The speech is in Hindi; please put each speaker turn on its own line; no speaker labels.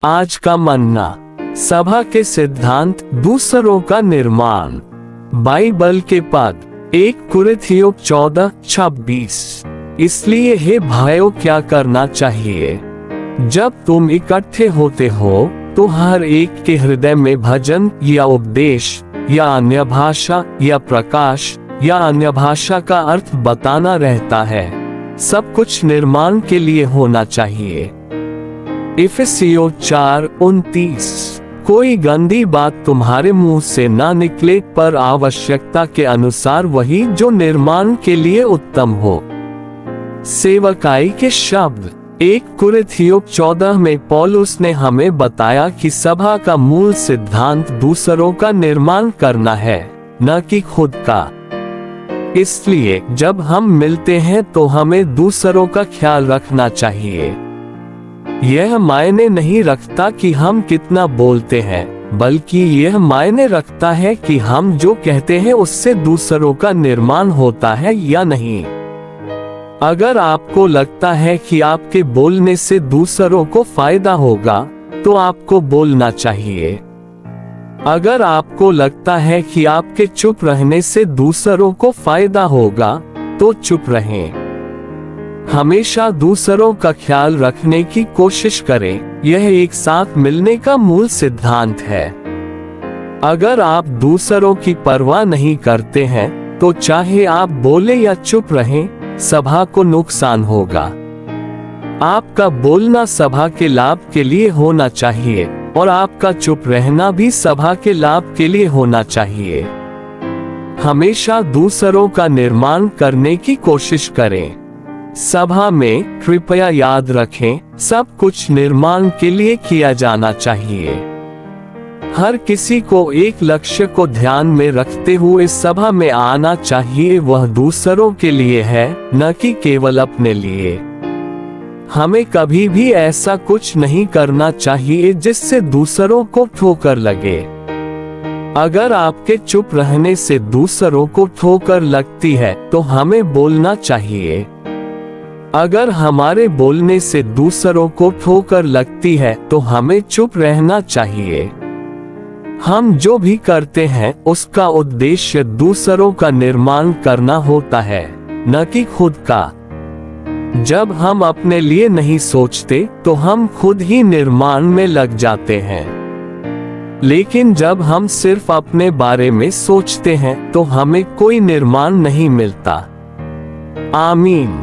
आज का मन्ना, सभा के सिद्धांत, दूसरों का निर्माण। बाइबल के पद 1 कुरिन्थियों 14:26। इसलिए हे भाइयों, क्या करना चाहिए? जब तुम इकट्ठे होते हो तो हर एक के हृदय में भजन या उपदेश या अन्य भाषा या प्रकाश या अन्य भाषा का अर्थ बताना रहता है। सब कुछ निर्माण के लिए होना चाहिए। इफिसियों 4:29। कोई गंदी बात तुम्हारे मुंह से ना निकले, पर आवश्यकता के अनुसार वही जो निर्माण के लिए उत्तम हो। सेवकाई के शब्द 1 कुरिन्थियों 14 में पौलुस ने हमें बताया कि सभा का मूल सिद्धांत दूसरों का निर्माण करना है, न कि खुद का। इसलिए जब हम मिलते हैं तो हमें दूसरों का ख्याल रखना चाहिए। यह मायने नहीं रखता कि हम कितना बोलते हैं, बल्कि यह मायने रखता है कि हम जो कहते हैं उससे दूसरों का निर्माण होता है या नहीं। अगर आपको लगता है कि आपके बोलने से दूसरों को फायदा होगा, तो आपको बोलना चाहिए। अगर आपको लगता है कि आपके चुप रहने से दूसरों को फायदा होगा, तो चुप रहें। हमेशा दूसरों का ख्याल रखने की कोशिश करें। यह एक साथ मिलने का मूल सिद्धांत है। अगर आप दूसरों की परवाह नहीं करते हैं, तो चाहे आप बोले या चुप रहें, सभा को नुकसान होगा। आपका बोलना सभा के लाभ के लिए होना चाहिए और आपका चुप रहना भी सभा के लाभ के लिए होना चाहिए। हमेशा दूसरों का निर्माण करने की कोशिश करें। सभा में कृपया याद रखें, सब कुछ निर्माण के लिए किया जाना चाहिए। हर किसी को एक लक्ष्य को ध्यान में रखते हुए सभा में आना चाहिए। वह दूसरों के लिए है, न कि केवल अपने लिए। हमें कभी भी ऐसा कुछ नहीं करना चाहिए जिससे दूसरों को ठोकर लगे। अगर आपके चुप रहने से दूसरों को ठोकर लगती है, तो हमें बोलना चाहिए। अगर हमारे बोलने से दूसरों को ठोकर लगती है, तो हमें चुप रहना चाहिए। हम जो भी करते हैं उसका उद्देश्य दूसरों का निर्माण करना होता है, न कि खुद का। जब हम अपने लिए नहीं सोचते तो हम खुद ही निर्माण में लग जाते हैं। लेकिन जब हम सिर्फ अपने बारे में सोचते हैं तो हमें कोई निर्माण नहीं मिलता। आमीन।